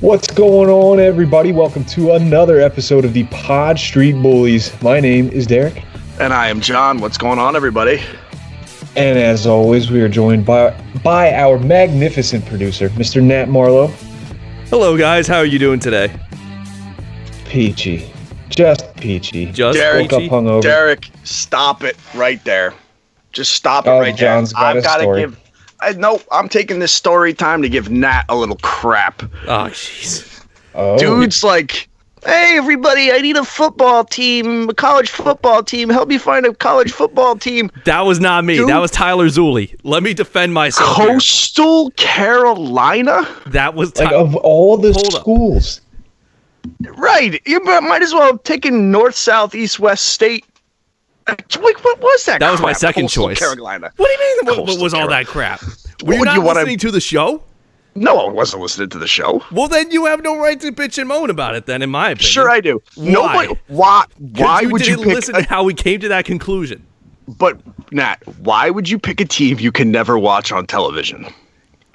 What's going on, everybody? Welcome to another episode of the Pod Street Bullies. My name is Derek. And I am John. What's going on, everybody? And as always, we are joined by our magnificent producer, Mr. Nat Marlowe. Hello, guys. How are you doing today? Peachy. Just peachy. Just Derek, peachy? Derek, stop it right there. Just stop it right John's there. got a story. I'm taking this story time to give Nat a little crap. Oh, jeez. Oh. Dude's like, hey, everybody, I need a football team, a college football team. Help me find a college football team. That was not me. Dude. That was Tyler Zulli. Let me defend myself here. Coastal Carolina? That was Like, of all the schools. Right. You might as well have taken north, south, east, west state. Like, what was that? That was my crap? second Coastal choice. Carolina. What do you mean? What Coastal was all Carolina. that crap? Were you What, not you wanna- listening to the show? No, I wasn't listening to the show. Well, then you have no right to bitch and moan about it. Then, in my opinion, Sure, I do. Why? Nobody. Why you would you didn't pick? listen to how we came to that conclusion? But Nat, why would you pick a team you can never watch on television?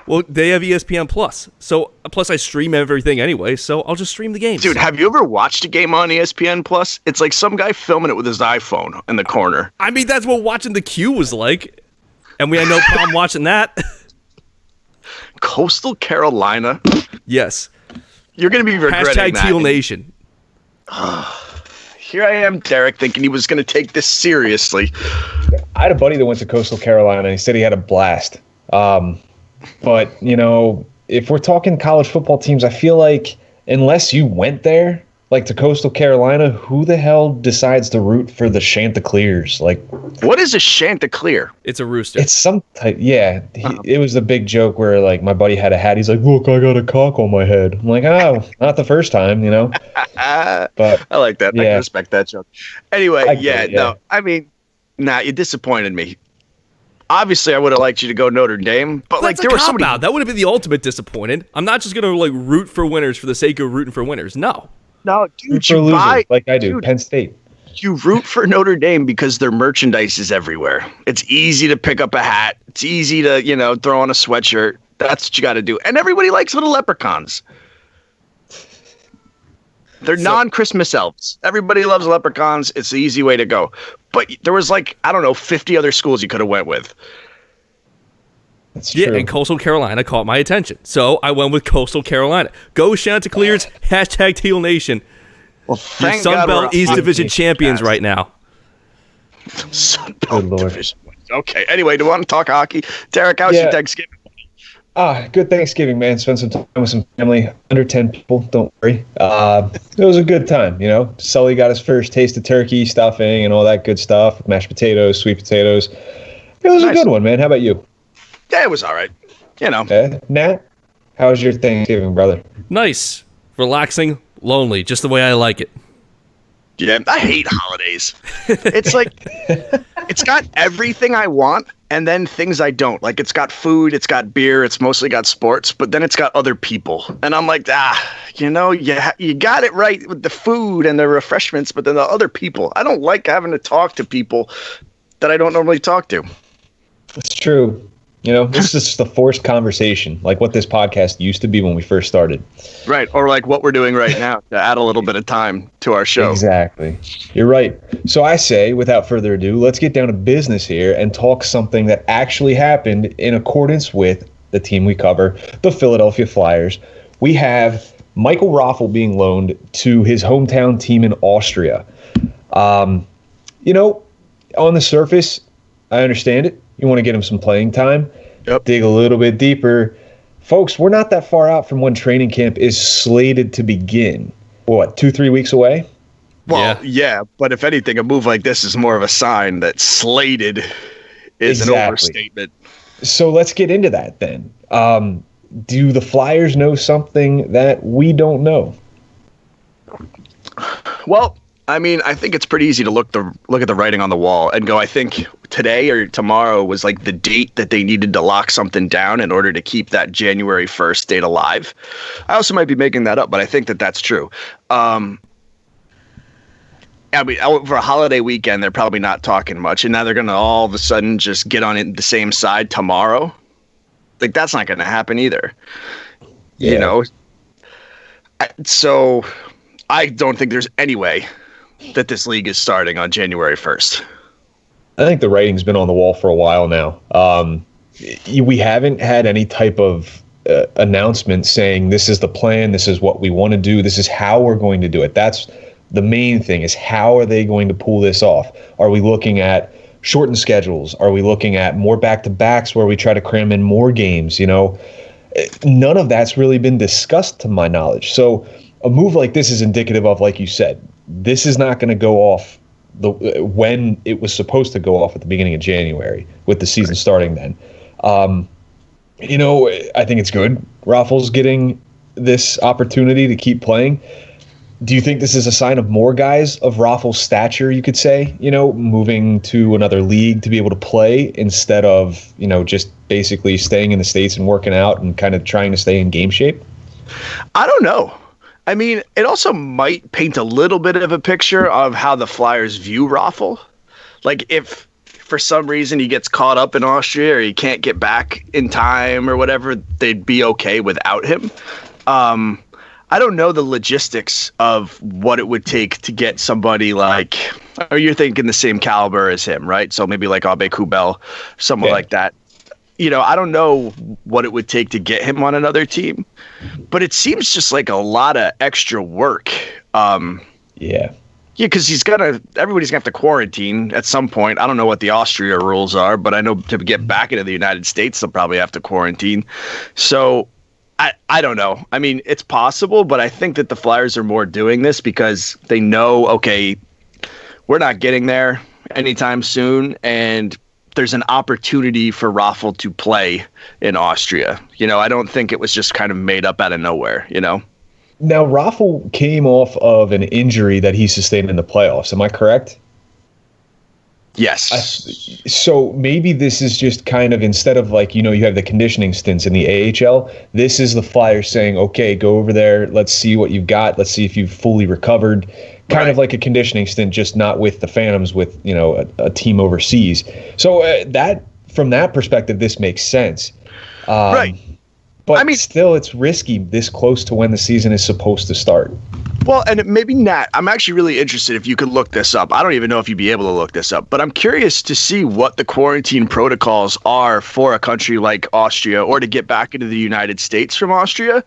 Well, they have ESPN Plus. So plus I stream everything anyway. So I'll just stream the games. Dude, have you ever watched a game on ESPN Plus? It's like some guy filming it with his iPhone in the corner. I mean, that's what watching the Q was like, and we had no problem watching that. Coastal Carolina. Yes. You're gonna be regretting Hashtag that. Teal Nation. Here I am, Derek, thinking he was gonna take this seriously. I had a buddy that went to Coastal Carolina, and he said he had a blast. But, you know, if we're talking college football teams, I feel like unless you went there, like to Coastal Carolina, who the hell decides to root for the Chanticleers? Like, What is a Chanticleer? It's a rooster. it's some type, yeah. It was the big joke where, like, my buddy had a hat. He's like, look, I got a cock on my head. I'm like, oh, not the first time, you know? But I like that. I Yeah. can respect that joke. Anyway, I get it, yeah. no, I mean, you disappointed me. Obviously, I would have liked you to go Notre Dame, but like That's there a were so many. cop-out. That would have been the ultimate disappointed. I'm not just gonna like root for winners for the sake of rooting for winners. No. No, root dude, for you losers, buy like I do, dude, Penn State. you root for Notre Dame because their merchandise is everywhere. It's easy to pick up a hat. It's easy to, throw on a sweatshirt. That's what you got to do. And everybody likes little leprechauns. They're non-Christmas elves. Everybody loves leprechauns. It's the easy way to go. But there was 50 other schools you could have went with. That's Yeah, true. and Coastal Carolina caught my attention. So I went with Coastal Carolina. Go Chanticleers, hashtag Teal Nation. Well, Your thank Sun God Belt we're East on Division podcast. champions right now. Sun Good Belt Lord. Division. Okay. Anyway, do you want to talk hockey? Derek, how's your Yeah. Thanksgiving? Good Thanksgiving, man. Spent some time with some family. Under 10 people, don't worry. It was a good time, you know. Sully got his first taste of turkey, stuffing, and all that good stuff. Mashed potatoes, sweet potatoes. It was a Nice. good one, man. How about you? Yeah, it was all right. Nat, how was your Thanksgiving, brother? Nice, relaxing, lonely, just the way I like it. Yeah, I hate holidays. It's like, it's got everything I want and then things I don't. Like, it's got food, it's got beer, it's mostly got sports, but then it's got other people. And I'm like, you got it right with the food and the refreshments, but then the other people. I don't like having to talk to people that I don't normally talk to. It's true. You know, this is just a forced conversation, like what this podcast used to be when we first started. Right, or like what we're doing right now to add a little bit of time to our show. Exactly. You're right. So I say, without further ado, let's get down to business here and talk something that actually happened in accordance with the team we cover, the Philadelphia Flyers. We have Michael Raffl being loaned to his hometown team in Austria. On the surface, I understand it. You want to get him some playing time. Yep. Dig a little bit deeper. Folks, we're not that far out from when training camp is slated to begin. What, 2-3 weeks away? Well, yeah, but if anything, a move like this is more of a sign that slated is an overstatement. So let's get into that then. Do the Flyers know something that we don't know? Well, I mean, I think it's pretty easy to look at the writing on the wall and go, I think today or tomorrow was like the date that they needed to lock something down in order to keep that January 1st date alive. I also might be making that up, but I think that that's true. I mean, for a holiday weekend, they're probably not talking much, and now they're going to all of a sudden just get on the same side tomorrow. Like, that's not going to happen either. Yeah. You know? So I don't think there's any way that this league is starting on January 1st. I think the writing's been on the wall for a while now. We haven't had any type of announcement saying this is the plan, this is what we want to do, this is how we're going to do it. That's the main thing, is how are they going to pull this off? Are we looking at shortened schedules? Are we looking at more back-to-backs where we try to cram in more games? None of that's really been discussed to my knowledge. So a move like this is indicative of, like you said, this is not going to go off when it was supposed to go off at the beginning of January with the season starting then. I think it's good Raffl's getting this opportunity to keep playing. Do you think this is a sign of more guys of Raffl's stature, you could say, moving to another league to be able to play instead of, just basically staying in the States and working out and kind of trying to stay in game shape? I don't know. I mean, it also might paint a little bit of a picture of how the Flyers view Raffl. Like, if for some reason he gets caught up in Austria or he can't get back in time or whatever, they'd be okay without him. I don't know the logistics of what it would take to get somebody like, or you're thinking the same caliber as him, right? So maybe like Abe Kubel, someone like that. I don't know what it would take to get him on another team, but it seems just like a lot of extra work. Yeah, because everybody's gonna have to quarantine at some point. I don't know what the Austria rules are, but I know to get back into the United States, they'll probably have to quarantine. So I don't know. I mean, it's possible, but I think that the Flyers are more doing this because they know, okay, we're not getting there anytime soon, and there's an opportunity for Raffl to play in Austria. I don't think it was just kind of made up out of nowhere, Now, Raffl came off of an injury that he sustained in the playoffs. Am I correct? Yes. So maybe this is just kind of, instead of like, you have the conditioning stints in the AHL, this is the Flyers saying, okay, go over there. Let's see what you've got. Let's see if you've fully recovered. Kind of like a conditioning stint, just not with the Phantoms, with, a team overseas. So from that perspective, this makes sense. Right. But still, it's risky this close to when the season is supposed to start. Well, and maybe not. I'm actually really interested if you could look this up. I don't even know if you'd be able to look this up, but I'm curious to see what the quarantine protocols are for a country like Austria, or to get back into the United States from Austria.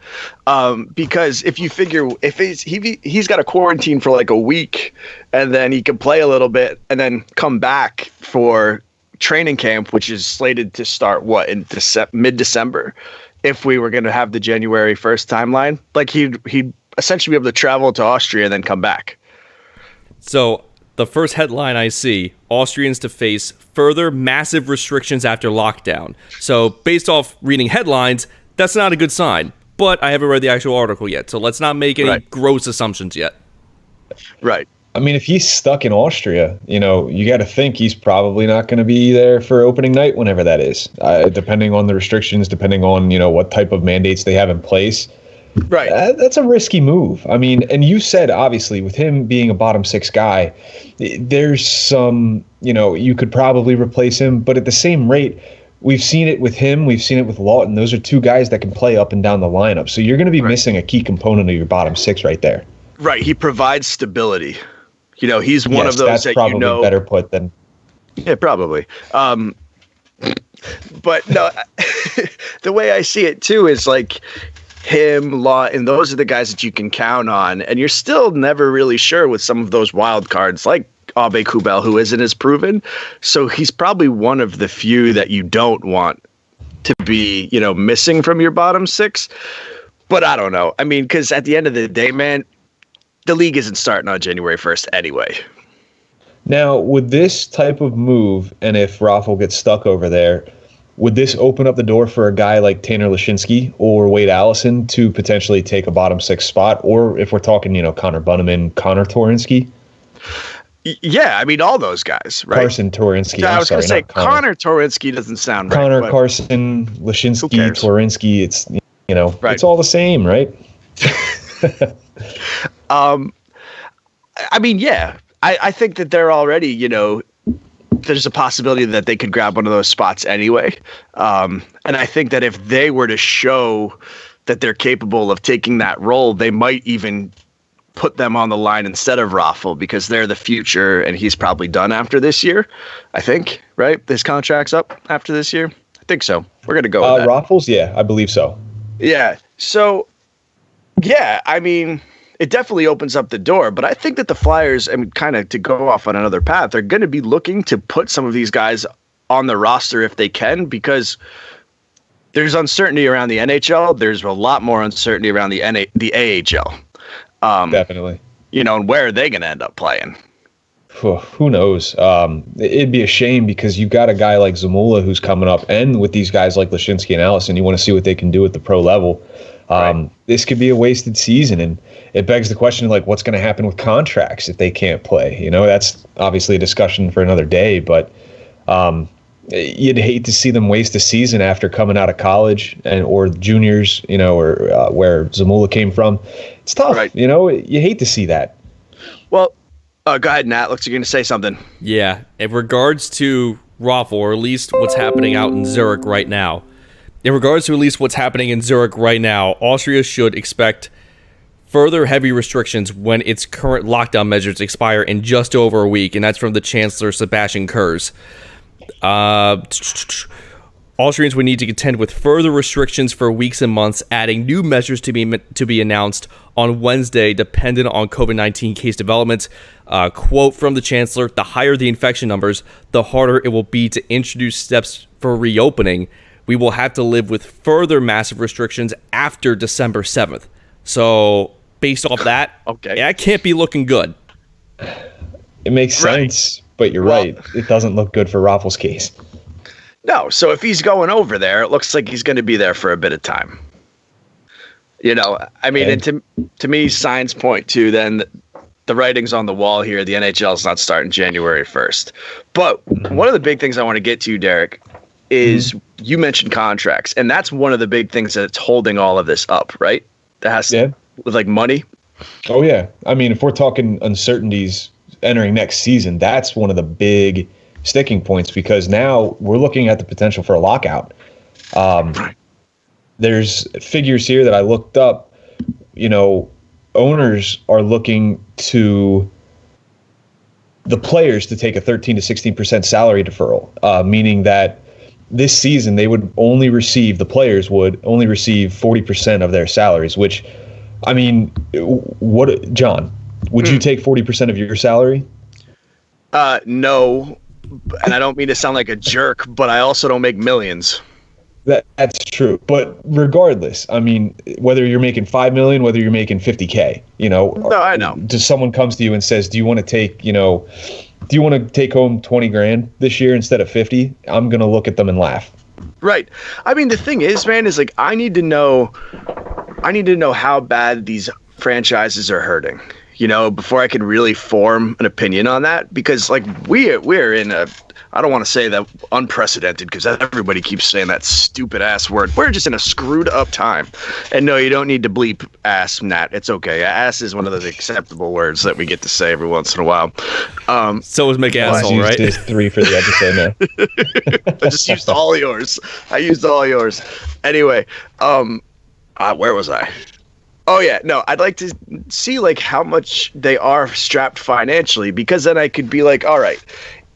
Because if you figure, if he's got a quarantine for like a week, and then he can play a little bit and then come back for training camp, which is slated to start in mid-December. If we were going to have the January 1st timeline, like he'd essentially be able to travel to Austria and then come back. So the first headline I see, Austrians to face further massive restrictions after lockdown. So based off reading headlines, that's not a good sign. But I haven't read the actual article yet, so let's not make any gross assumptions yet. Right. I mean, if he's stuck in Austria, you got to think he's probably not going to be there for opening night, whenever that is, depending on the restrictions, depending on, what type of mandates they have in place. Right. That's a risky move. I mean, and you said, obviously, with him being a bottom six guy, there's some, you could probably replace him. But at the same rate, we've seen it with him. We've seen it with Lawton. Those are two guys that can play up and down the lineup. So you're going to be missing a key component of your bottom six right there. Right. He provides stability. He's one of those that's that probably better put than. Yeah, probably. But no, the way I see it too is like him, Law, and those are the guys that you can count on. And you're still never really sure with some of those wild cards like Abe Kubel, who isn't as proven. So he's probably one of the few that you don't want to be, missing from your bottom six. But I don't know. I mean, because at the end of the day, man, the league isn't starting on January 1st anyway. Now, would this type of move, and if Raffl gets stuck over there, would this open up the door for a guy like Tanner Lashinsky or Wade Allison to potentially take a bottom six spot? Or if we're talking, Connor Bunnaman, Connor Torinsky? Yeah, I mean, all those guys, right? Carson Torinsky. I was going to say Connor Torinsky doesn't sound right. Connor, Carson, Lashinsky, Torinsky, it's, it's all the same, right? I mean, yeah, I think that they're already, there's a possibility that they could grab one of those spots anyway. And I think that if they were to show that they're capable of taking that role, they might even put them on the line instead of Raffle because they're the future, and he's probably done after this year, I think, right? His contract's up after this year? I think so. We're going to go with that. Raffles? Yeah, I believe so. Yeah. So, yeah, I mean, it definitely opens up the door, but I think that the Flyers, I mean, kind of to go off on another path, they're going to be looking to put some of these guys on the roster if they can, because there's uncertainty around the NHL. There's a lot more uncertainty around the AHL. Definitely. And where are they going to end up playing? Who knows? It'd be a shame because you've got a guy like Zamula who's coming up, and with these guys like Lashinsky and Allison, you want to see what they can do at the pro level. Right. This could be a wasted season, and it begs the question, like, what's going to happen with contracts if they can't play? That's obviously a discussion for another day, but you'd hate to see them waste a season after coming out of college or juniors, or where Zamula came from. It's tough, right. You hate to see that. Well, go ahead, Nat. Looks like you're going to say something. Yeah, in regards to Raffle, or at least what's happening out in Zurich right now. Austria should expect further heavy restrictions when its current lockdown measures expire in just over a week, and that's from the Chancellor Sebastian Kurz. Austrians would need to contend with further restrictions for weeks and months, adding new measures to be announced on Wednesday, dependent on COVID-19 case developments. Quote from the Chancellor: "The higher the infection numbers, the harder it will be to introduce steps for reopening. We will have to live with further massive restrictions after December 7th. So, based off that, okay, yeah, it can't be looking good. It makes sense, but you're right. It doesn't look good for Raffle's case. No, so if he's going over there, it looks like he's going to be there for a bit of time. I mean, and to me, signs point to then the writing's on the wall here. The NHL is not starting January 1st. But one of the big things I want to get to, Derek, is you mentioned contracts, and that's one of the big things that's holding all of this up, right? That has to with like money. Oh yeah, I mean, if we're talking uncertainties entering next season, that's one of the big sticking points because now we're looking at the potential for a lockout. There's figures here that I looked up. Owners are looking to the players to take a 13 to 16% salary deferral, meaning that this season the players would only receive 40% of their salaries, which, I mean, John, would you take 40% of your salary? No, and I don't mean to sound like a jerk, but I also don't make millions. That's true. But regardless, I mean, whether you're making $5 million, whether you're making $50K, No, I know. Does someone comes to you and says, do you want to take home $20,000 this year instead of 50? I'm going to look at them and laugh. Right. I mean, the thing is, man, is like, I need to know how bad these franchises are hurting, before I can really form an opinion on that, because like we're in I don't want to say that unprecedented because everybody keeps saying that stupid ass word. We're just in a screwed up time. And no, you don't need to bleep ass, Nat. It's okay. Ass is one of those acceptable words that we get to say every once in a while. So is McAsshole, right? There's 3 for the episode now. I just used all yours. Anyway, where was I? Oh yeah, no, I'd like to see like how much they are strapped financially, because then I could be like, all right,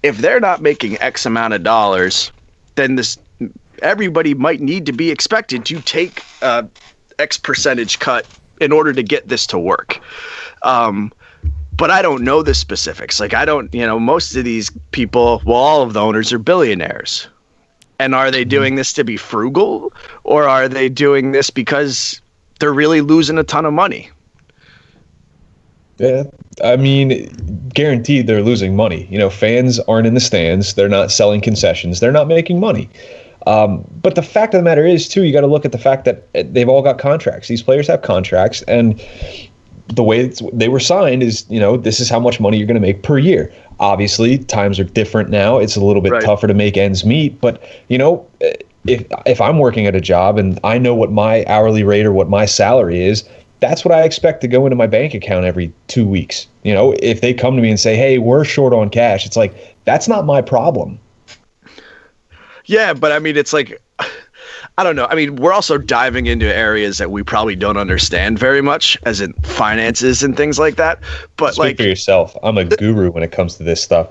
if they're not making X amount of dollars, then everybody might need to be expected to take X percentage cut in order to get this to work. But I don't know the specifics. Like, I don't, most of these people, all of the owners are billionaires. And are they doing this to be frugal, or are they doing this because they're really losing a ton of money? Yeah, I mean, guaranteed they're losing money. Fans aren't in the stands. They're not selling concessions. They're not making money. But the fact of the matter is, too, you got to look at the fact that they've all got contracts. These players have contracts, and the way they were signed is, this is how much money you're going to make per year. Obviously, times are different now. It's a little bit tougher to make ends meet. But, if I'm working at a job and I know what my hourly rate or what my salary is, that's what I expect to go into my bank account every 2 weeks. If they come to me and say, hey, we're short on cash, it's like, that's not my problem. Yeah, but I mean, it's like, I don't know. I mean, we're also diving into areas that we probably don't understand very much, as in finances and things like that. But Speak for yourself. I'm a guru when it comes to this stuff.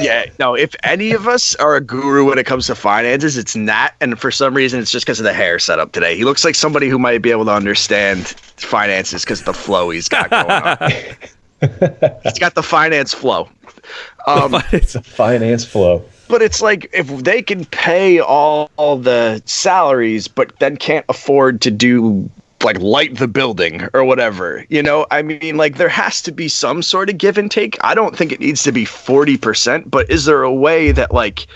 Yeah, no, if any of us are a guru when it comes to finances, it's Nat. And for some reason, it's just because of the hair setup today. He looks like somebody who might be able to understand finances because of the flow he's got going on. He's got the finance flow. It's a finance flow. But it's like, if they can pay all the salaries, but then can't afford to do like light the building or whatever, I mean, like, there has to be some sort of give and take. I don't think it needs to be 40%, but is there a way that like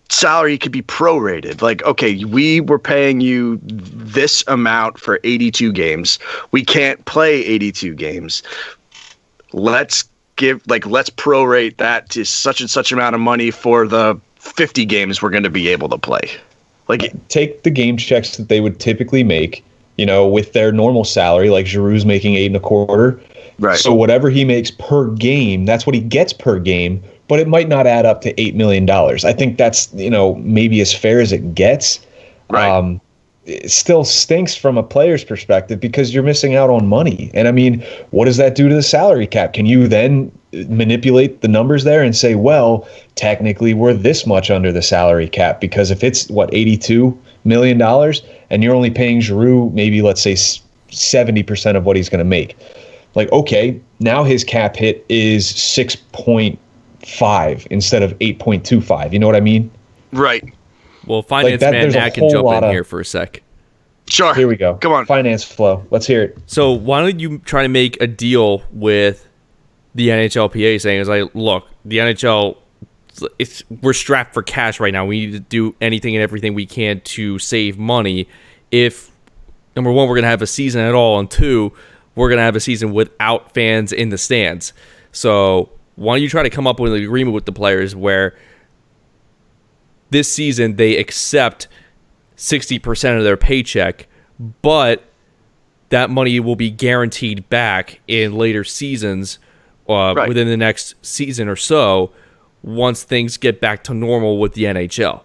salary could be prorated? Like, okay, we were paying you this amount for 82 games. We can't play 82 games. Let's prorate that to such and such amount of money for the 50 games we're going to be able to play. Like, take the game checks that they would typically make, with their normal salary, like Giroux's making 8.25. Right. So whatever he makes per game, that's what he gets per game, but it might not add up to $8 million. I think that's, maybe as fair as it gets. Right. It still stinks from a player's perspective because you're missing out on money. And I mean, what does that do to the salary cap? Can you then manipulate the numbers there and say, well, technically we're this much under the salary cap? Because if it's $82 million and you're only paying Giroux maybe, let's say, 70% of what he's going to make, like, okay, now his cap hit is 6.5 instead of 8.25. You know what I mean? Right. Well, finance man Nat can jump in here for a sec. Sure. Here we go. Come on. Finance flow. Let's hear it. So why don't you try to make a deal with the NHLPA saying, it's like, look, the NHL, we're strapped for cash right now. We need to do anything and everything we can to save money. If, number one, we're going to have a season at all, and two, we're going to have a season without fans in the stands. So why don't you try to come up with an agreement with the players where this season they accept 60% of their paycheck, but that money will be guaranteed back in later seasons Right. within the next season or so once things get back to normal with the NHL.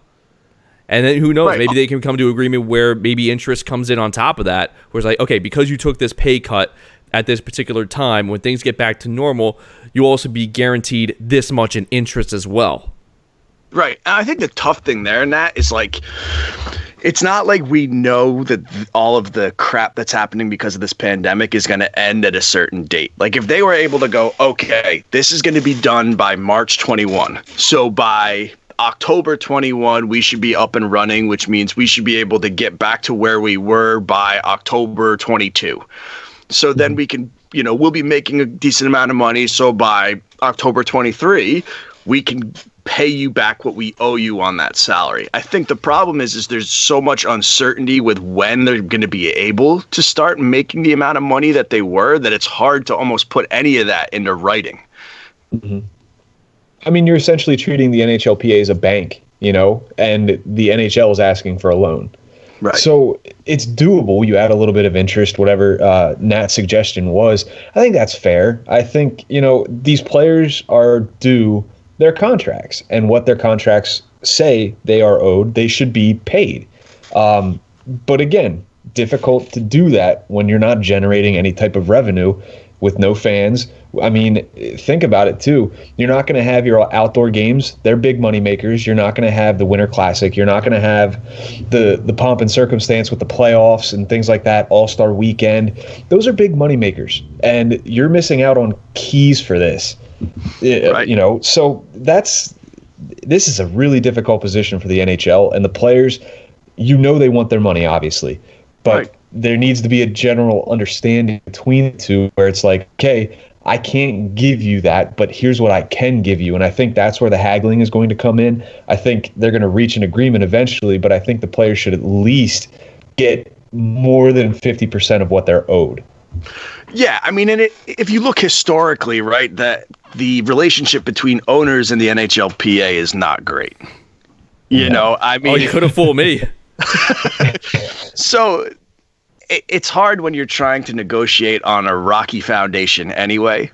And then who knows, Right. maybe they can come to an agreement where maybe interest comes in on top of that, where it's like, okay, because you took this pay cut at this particular time, when things get back to normal, you'll also be guaranteed this much in interest as well. Right. And I think the tough thing there, Nat, is like, it's not like we know that all of the crap that's happening because of this pandemic is going to end at a certain date. Like, if they were able to go, okay, this is going to be done by March 21. So by October 21, we should be up and running, which means we should be able to get back to where we were by October 22. So then we can, we'll be making a decent amount of money. So by October 23, we can pay you back what we owe you on that salary. I think the problem is there's so much uncertainty with when they're going to be able to start making the amount of money that they were, that it's hard to almost put any of that into writing. Mm-hmm. I mean, you're essentially treating the NHLPA as a bank, and the NHL is asking for a loan. Right. So it's doable. You add a little bit of interest, whatever Nat's suggestion was. I think that's fair. I think, these players are due their contracts, and what their contracts say they are owed, they should be paid. But again, difficult to do that when you're not generating any type of revenue with no fans. I mean, think about it too. You're not going to have your outdoor games. They're big money makers. You're not going to have the Winter Classic. You're not going to have the pomp and circumstance with the playoffs and things like that, All-Star Weekend. Those are big money makers, and you're missing out on keys for this. Right. So this is a really difficult position for the NHL, and the players, they want their money, obviously, but Right. There needs to be a general understanding between the two where it's like, okay, I can't give you that, but here's what I can give you. And I think that's where the haggling is going to come in. I think they're going to reach an agreement eventually, but I think the players should at least get more than 50% of what they're owed. Yeah, I mean, and if you look historically, right, that the relationship between owners and the NHLPA is not great. I mean, You could have fooled me. So it's hard when you're trying to negotiate on a rocky foundation anyway.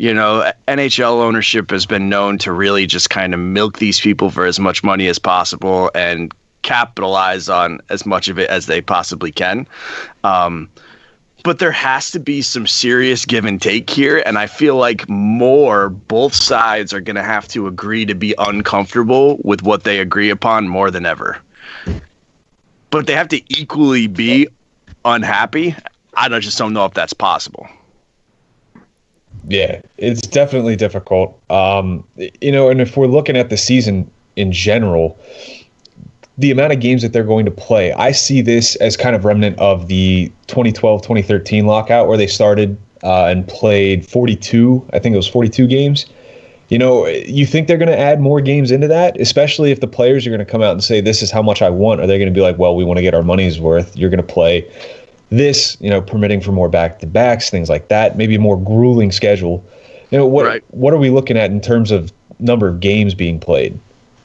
NHL ownership has been known to really just kind of milk these people for as much money as possible and capitalize on as much of it as they possibly can. But there has to be some serious give and take here. And I feel like both sides are going to have to agree to be uncomfortable with what they agree upon more than ever. But they have to equally be unhappy. Just don't know if that's possible. Yeah, it's definitely difficult. And if we're looking at the season in general, the amount of games that they're going to play, I see this as kind of remnant of the 2012-2013 lockout where they started and played 42. I think it was 42 games. You think they're going to add more games into that, especially if the players are going to come out and say, this is how much I want. Are they going to be like, well, we want to get our money's worth. You're going to play this, permitting for more back-to-backs, things like that, maybe a more grueling schedule. What are we looking at in terms of number of games being played?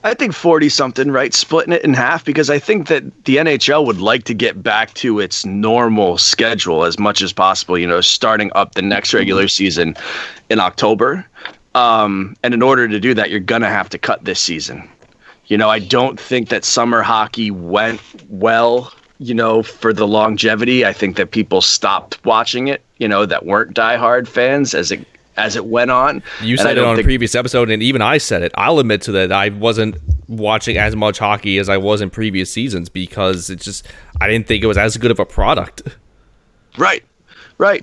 I think 40-something, right? Splitting it in half, because I think that the NHL would like to get back to its normal schedule as much as possible, starting up the next regular season in October. And in order to do that, you're going to have to cut this season. I don't think that summer hockey went well, for the longevity. I think that people stopped watching it, that weren't diehard fans as it went on. You said it on a previous episode, and even I said it. I'll admit to that. I wasn't watching as much hockey as I was in previous seasons because I didn't think it was as good of a product. Right.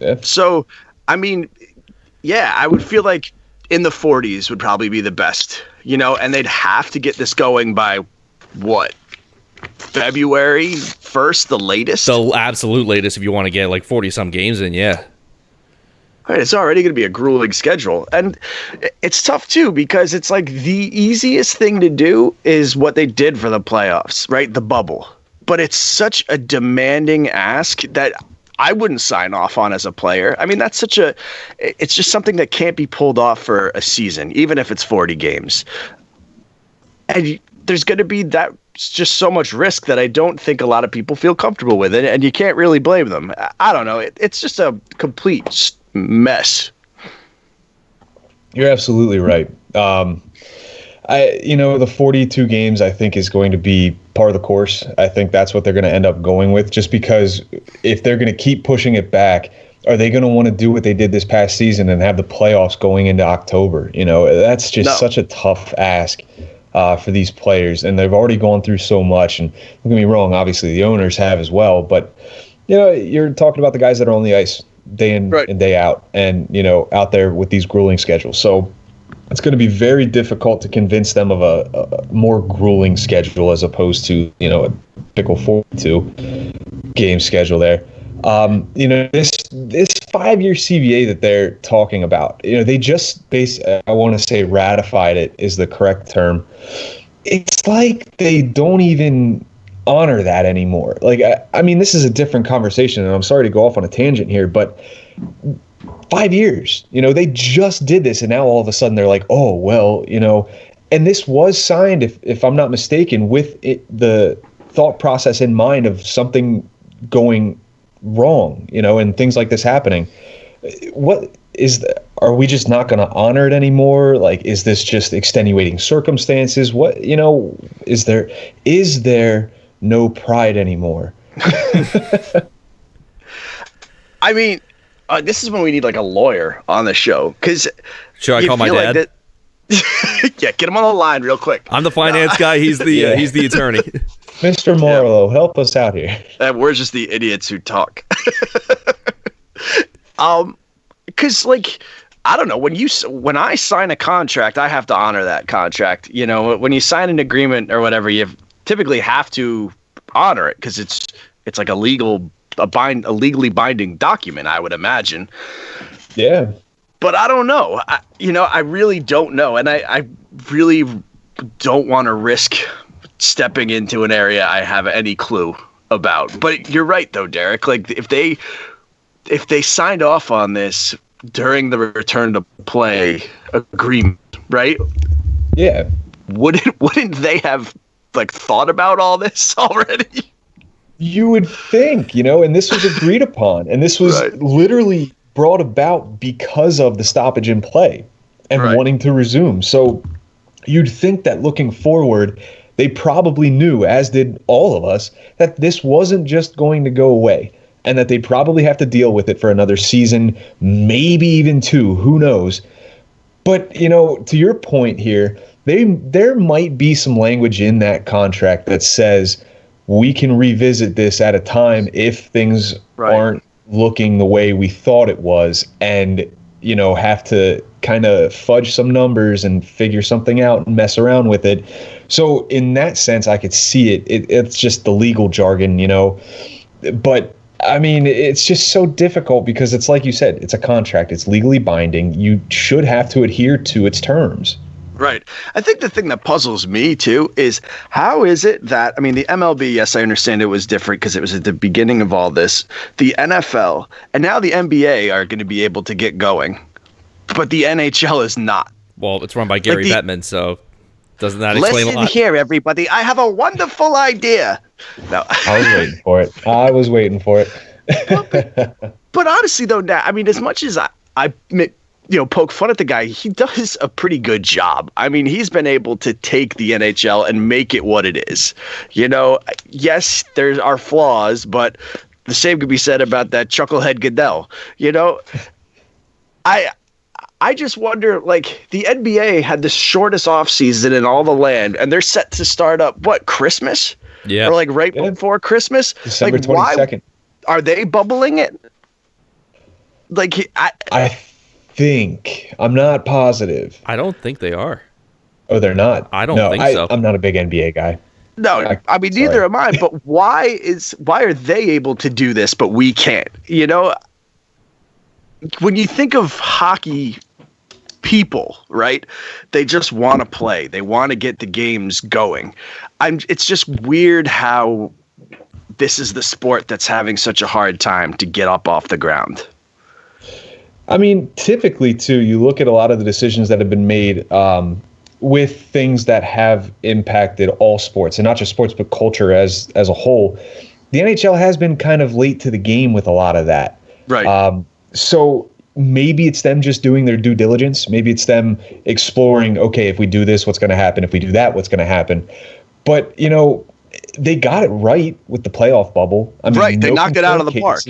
Yeah. So, I would feel like in the 40s would probably be the best, and they'd have to get this going by what? February 1st, the latest? The absolute latest if you want to get like 40-some games in, yeah. Right, it's already going to be a grueling schedule. And it's tough, too, because it's like the easiest thing to do is what they did for the playoffs, right? The bubble. But it's such a demanding ask that I wouldn't sign off on as a player. It's just something that can't be pulled off for a season, even if it's 40 games. And there's going to be just so much risk that I don't think a lot of people feel comfortable with it, and you can't really blame them. I don't know. It's just a complete mess. You're absolutely right. The 42 games I think is going to be part of the course. I think that's what they're going to end up going with, just because if they're going to keep pushing it back, are they going to want to do what they did this past season and have the playoffs going into October? That's just such a tough ask for these players, and they've already gone through so much. And don't get me wrong, obviously the owners have as well, but you're talking about the guys that are on the ice day in and day out, and out there with these grueling schedules. So it's going to be very difficult to convince them of a more grueling schedule as opposed to a pickle 42 game schedule there. This 5-year CBA that they're talking about, they just I want to say ratified it is the correct term. It's like they don't even honor that anymore. Like, this is a different conversation, and I'm sorry to go off on a tangent here, but 5 years, they just did this, and now all of a sudden they're like, oh, well, and this was signed, if I'm not mistaken, with the thought process in mind of something going wrong, and things like this happening. Are we just not going to honor it anymore? Like, is this just extenuating circumstances? What, is there no pride anymore? This is when we need like a lawyer on the show, because should I call my dad? Yeah, get him on the line real quick. I'm the finance guy. He's the he's the attorney. Mr. Morello, help us out here. We're just the idiots who talk. Because I don't know, when I sign a contract, I have to honor that contract. When you sign an agreement or whatever, you typically have to honor it because it's like a legally binding document, I would imagine. Yeah. But I don't know. I really don't know, and I really don't want to risk stepping into an area I have any clue about. But you're right, though, Derek. Like, if they signed off on this during the return to play agreement, right? Yeah. Wouldn't they have thought about all this already? You would think, and this was agreed upon, and this was literally brought about because of the stoppage in play and wanting to resume. So you'd think that looking forward, They probably knew, as did all of us, that this wasn't just going to go away and that they probably have to deal with it for another season, maybe even 2, who knows. But, to your point here, there might be some language in that contract that says we can revisit this at a time if things aren't looking the way we thought it was, and have to kind of fudge some numbers and figure something out and mess around with it. So in that sense, I could see it. It's just the legal jargon, but I mean, it's just so difficult because it's like you said, it's a contract. It's legally binding. You should have to adhere to its terms. Right. I think the thing that puzzles me, too, is how is it that, the MLB, yes, I understand it was different because it was at the beginning of all this. The NFL and now the NBA are going to be able to get going, but the NHL is not. Well, it's run by Gary Bettman, so doesn't that explain a lot? Listen here, everybody. I have a wonderful idea. No. I was waiting for it. But honestly, though, as much as I poke fun at the guy, he does a pretty good job. He's been able to take the NHL and make it what it is. Yes, there are flaws, but the same could be said about that chucklehead Goodell. I just wonder, the NBA had the shortest offseason in all the land, and they're set to start up, Christmas? Yeah. Or before Christmas? December 22nd. Are they bubbling it? I think. I'm not positive. I don't think they are. Oh, they're not? I don't think so. I'm not a big NBA guy. No, neither am I, but why are they able to do this, but we can't? When you think of hockey people, right? They just want to play. They want to get the games going. It's just weird how this is the sport that's having such a hard time to get up off the ground. Typically, too, you look at a lot of the decisions that have been made with things that have impacted all sports, and not just sports, but culture as a whole. The NHL has been kind of late to the game with a lot of that. Right. So maybe it's them just doing their due diligence. Maybe it's them exploring, okay, if we do this, what's going to happen? If we do that, what's going to happen? But, they got it right with the playoff bubble. They knocked it out of the park.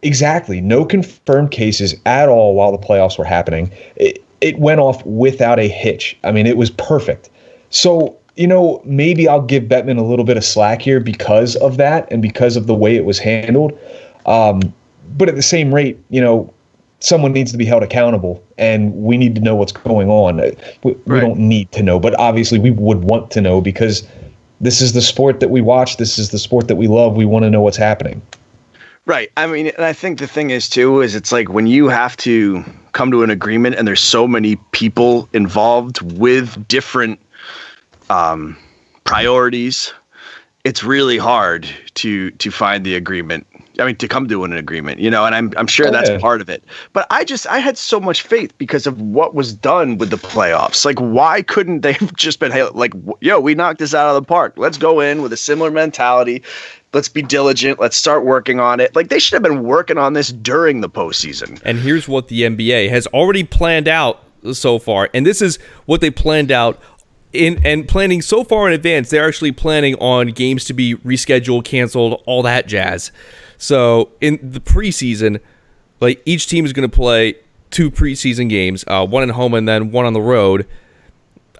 Exactly. No confirmed cases at all while the playoffs were happening. It went off without a hitch. It was perfect. So, maybe I'll give Bettman a little bit of slack here because of that and because of the way it was handled. But at the same rate, someone needs to be held accountable, and we need to know what's going on. We don't need to know, but obviously we would want to know because this is the sport that we watch. This is the sport that we love. We want to know what's happening. Right. And I think the thing is, too, is it's like when you have to come to an agreement and there's so many people involved with different priorities, it's really hard to find the agreement. To come to an agreement, and I'm sure that's part of it. But I had so much faith because of what was done with the playoffs. Why couldn't they have just been, hey, we knocked this out of the park. Let's go in with a similar mentality. Let's be diligent. Let's start working on it. They should have been working on this during the postseason. And here's what the NBA has already planned out so far. And this is what they planned out and planning so far in advance. They're actually planning on games to be rescheduled, canceled, all that jazz. So in the preseason, each team is going to play 2 preseason games, one at home and then one on the road.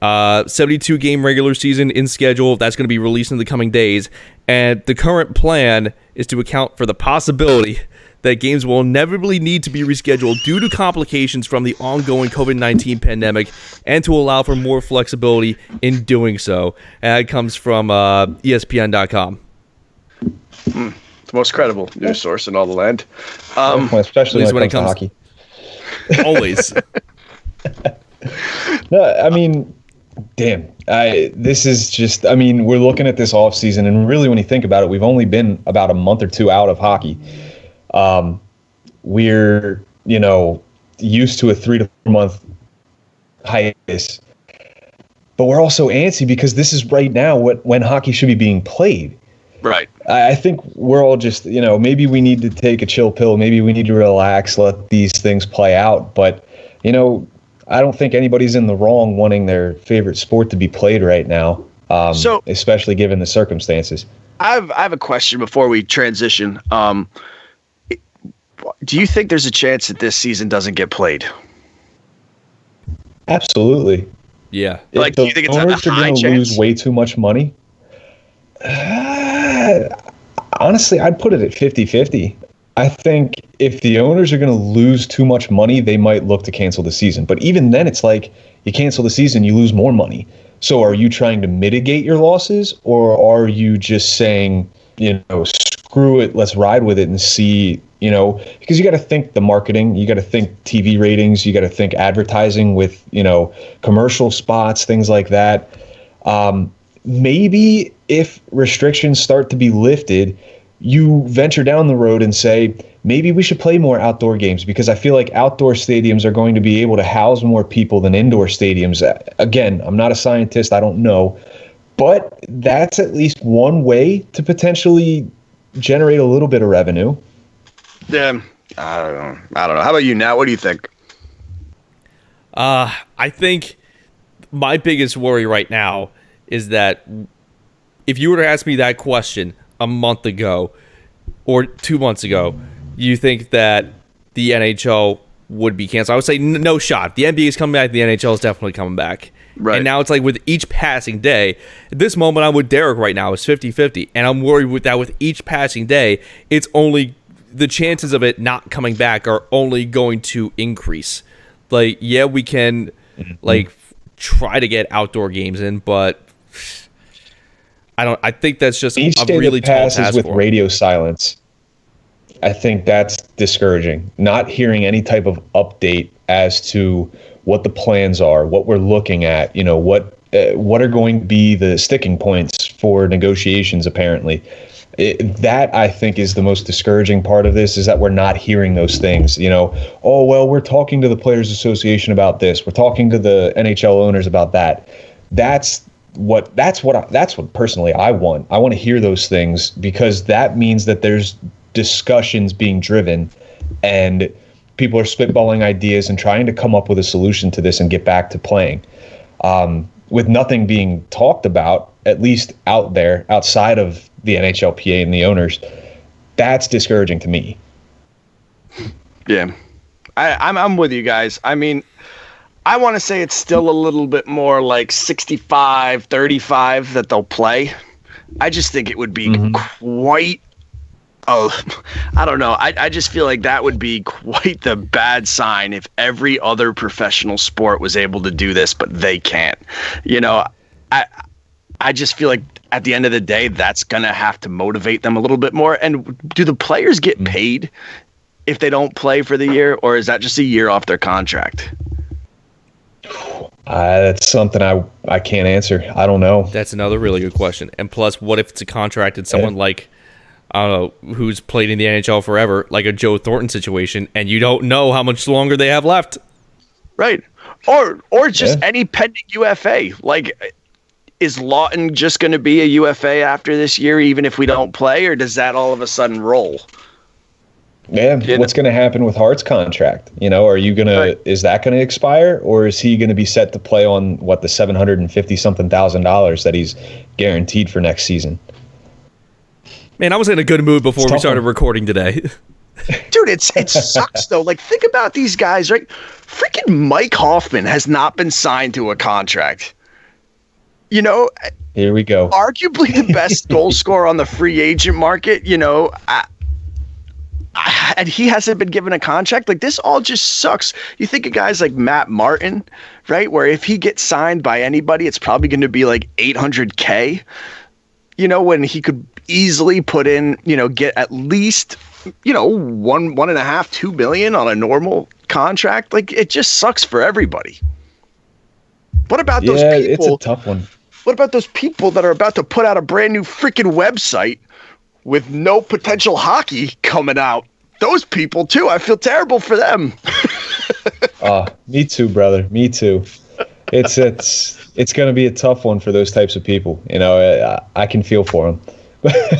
72 game regular season in schedule. That's going to be released in the coming days. And the current plan is to account for the possibility that games will inevitably need to be rescheduled due to complications from the ongoing COVID-19 pandemic and to allow for more flexibility in doing so. And that comes from ESPN.com. The most credible news source in all the land. Especially when it comes to hockey. Always. No, damn. This is just, we're looking at this offseason, and really when you think about it, we've only been about a month or 2 out of hockey. We're, used to a 3 to 4 month hiatus, but we're also antsy because this is right now when hockey should be being played. Right. I think we're all just, maybe we need to take a chill pill. Maybe we need to relax, let these things play out. But, I don't think anybody's in the wrong wanting their favorite sport to be played right now. especially given the circumstances. I have a question before we transition. Do you think there's a chance that this season doesn't get played? Absolutely. Yeah. If do you think it's a owners are high going to chance? lose way too much money, honestly, I'd put it at 50-50. I think if the owners are going to lose too much money, they might look to cancel the season. But even then, it's like you cancel the season, you lose more money. So are you trying to mitigate your losses, or are you just saying, screw it, let's ride with it and see, because you got to think the marketing, you got to think TV ratings, you got to think advertising with, commercial spots, things like that. Maybe if restrictions start to be lifted, you venture down the road and say, maybe we should play more outdoor games, because I feel like outdoor stadiums are going to be able to house more people than indoor stadiums. Again, I'm not a scientist, I don't know, but that's at least one way to potentially generate a little bit of revenue. Yeah, I don't know. How about you, Nat? What do you think? I think my biggest worry right now is that if you were to ask me that question a month ago or 2 months ago, you think that the NHL would be canceled? I would say no shot. The NBA is coming back. The NHL is definitely coming back. Right. And now it's like with each passing day, at this moment I'm with Derek right now, it's 50-50. And I'm worried with that with each passing day, it's only the chances of it not coming back are only going to increase. Like, yeah, we can try to get outdoor games in, but I think that's just each a day really that tall passes task with for radio silence, I think that's discouraging. Not hearing any type of update as to what the plans are, what we're looking at, what are going to be the sticking points for negotiations, apparently. That, I think, is the most discouraging part of this, is that we're not hearing those things. Oh, well, we're talking to the Players Association about this. We're talking to the NHL owners about that. That's what personally I want. I want to hear those things, because that means that there's discussions being driven and people are spitballing ideas and trying to come up with a solution to this and get back to playing. With nothing being talked about, at least out there, outside of the NHLPA and the owners, that's discouraging to me. Yeah, I'm with you guys. I mean, I want to say it's still a little bit more like 65-35 that they'll play. I just think it would be quite I don't know. I just feel like that would be quite the bad sign if every other professional sport was able to do this, but they can't. I just feel like at the end of the day, that's going to have to motivate them a little bit more. And do the players get paid if they don't play for the year, or is that just a year off their contract? That's something I can't answer. I don't know. That's another really good question. And plus, what if it's a contract and someone like, I don't know, who's played in the NHL forever, like a Joe Thornton situation, and you don't know how much longer they have left? Right. Or just any pending UFA. Like, is Lawton just going to be a UFA after this year, even if we don't play, or does that all of a sudden roll? Yeah, what's going to happen with Hart's contract? Are you going to, is that going to expire, or is he going to be set to play on the $750-something thousand that he's guaranteed for next season? Man, I was in a good mood before we started recording today. Dude, it sucks though. Like, think about these guys, right? Freaking Mike Hoffman has not been signed to a contract. Here we go. Arguably the best goal scorer on the free agent market, and he hasn't been given a contract. Like, this all just sucks. You think of guys like Matt Martin, right? Where if he gets signed by anybody, it's probably going to be like $800K, when he could easily put in, get at least, $1.5, $2 million on a normal contract. Like, it just sucks for everybody. What about those people? Yeah, it's a tough one. What about those people that are about to put out a brand new freaking website with no potential hockey coming out? Those people too. I feel terrible for them. Me too, brother. Me too. It's going to be a tough one for those types of people. I can feel for them.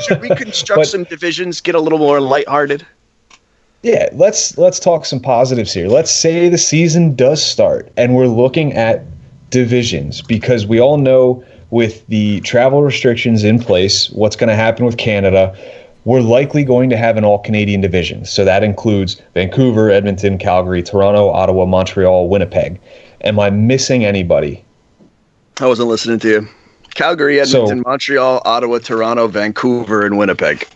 Should we construct some divisions, get a little more lighthearted? Yeah, let's talk some positives here. Let's say the season does start and we're looking at divisions, because we all know with the travel restrictions in place, what's going to happen with Canada, we're likely going to have an all-Canadian division. So that includes Vancouver, Edmonton, Calgary, Toronto, Ottawa, Montreal, Winnipeg. Am I missing anybody? I wasn't listening to you. Calgary, Edmonton, Montreal, Ottawa, Toronto, Vancouver, and Winnipeg.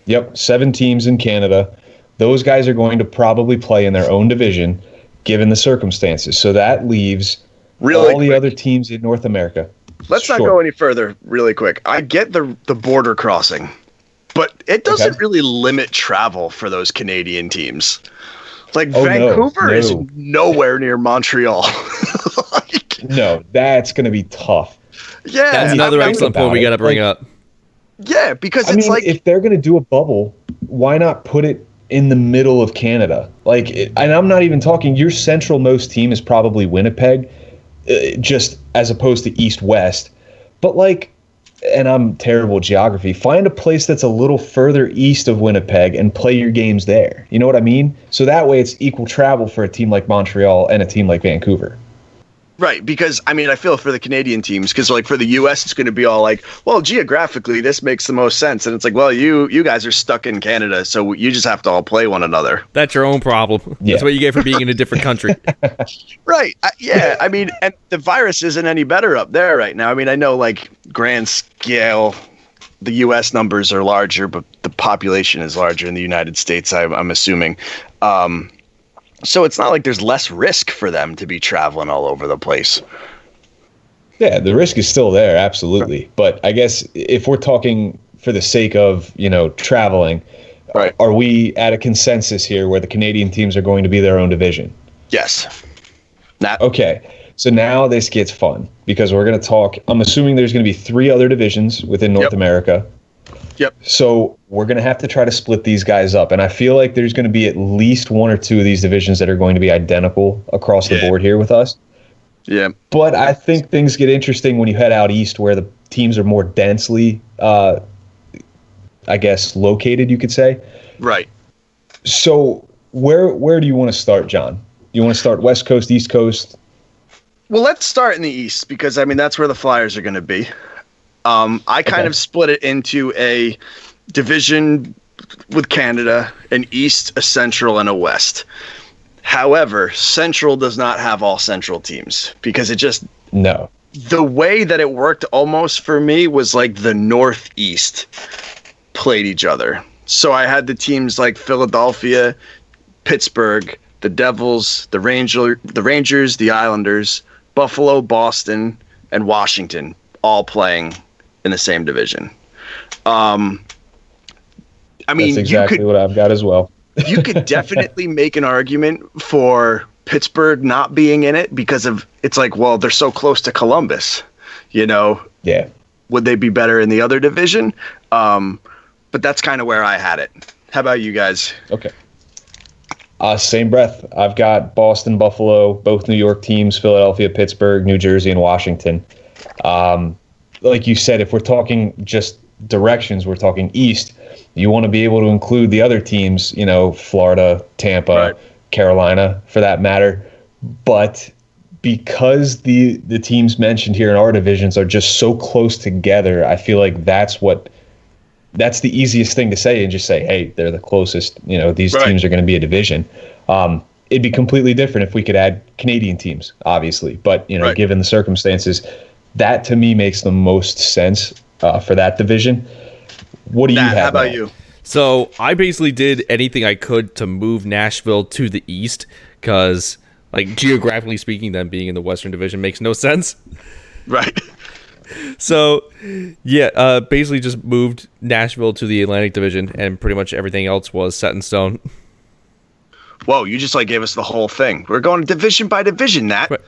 Yep, 7 teams in Canada. Those guys are going to probably play in their own division, given the circumstances. So that leaves all the other teams in North America. Let's not go any further really quick. I get the border crossing, but it doesn't really limit travel for those Canadian teams. Like Vancouver is nowhere near Montreal. No, that's going to be tough. Yeah. That's another excellent point we got to bring up. Yeah, because if they're going to do a bubble, why not put it in the middle of Canada? And I'm not even talking, your central-most team is probably Winnipeg, just as opposed to east-west. But and I'm terrible at geography, find a place that's a little further east of Winnipeg and play your games there. You know what I mean? So that way it's equal travel for a team like Montreal and a team like Vancouver. Right, because, I feel for the Canadian teams, because, for the U.S., it's going to be all well, geographically, this makes the most sense. And it's well, you guys are stuck in Canada, so you just have to all play one another. That's your own problem. Yeah. That's what you get for being in a different country. Right. And the virus isn't any better up there right now. I know, grand scale, the U.S. numbers are larger, but the population is larger in the United States, I'm assuming. So it's not like there's less risk for them to be traveling all over the place. Yeah, the risk is still there, absolutely. Right. But I guess if we're talking for the sake of, traveling, right, are we at a consensus here where the Canadian teams are going to be their own division? Yes. Okay, so now this gets fun because we're going to talk, I'm assuming there's going to be 3 other divisions within North America. Yep. So we're going to have to try to split these guys up. And I feel like there's going to be at least 1 or 2 of these divisions that are going to be identical across the board here with us. Yeah. But I think things get interesting when you head out east where the teams are more densely, located, you could say. Right. So where do you want to start, John? You want to start West Coast, East Coast? Well, let's start in the East because, that's where the Flyers are going to be. I kind of split it into a division with Canada, an East, a Central, and a West. However, Central does not have all Central teams because it just... No. The way that it worked almost for me was the Northeast played each other. So I had the teams like Philadelphia, Pittsburgh, the Devils, the Rangers, the Islanders, Buffalo, Boston, and Washington all playing in the same division. That's exactly what I've got as well. You could definitely make an argument for Pittsburgh not being in it because of it's they're so close to Columbus, Yeah. Would they be better in the other division? But that's kind of where I had it. How about you guys? Okay. Same breath. I've got Boston, Buffalo, both New York teams, Philadelphia, Pittsburgh, New Jersey, and Washington. Like you said, if we're talking just directions, we're talking east, you want to be able to include the other teams, Florida, Tampa, right, Carolina, for that matter. But because the teams mentioned here in our divisions are just so close together, I feel like that's the easiest thing to say and just say, hey, they're the closest, these right, teams are going to be a division. It'd be completely different if we could add Canadian teams, obviously. But, right, given the circumstances, that to me makes the most sense for that division. What do you have? How about you? So I basically did anything I could to move Nashville to the east because, geographically speaking, them being in the Western Division makes no sense. Right. So, yeah, basically just moved Nashville to the Atlantic Division, and pretty much everything else was set in stone. Whoa, you just gave us the whole thing. We're going division by division, Nat. Right.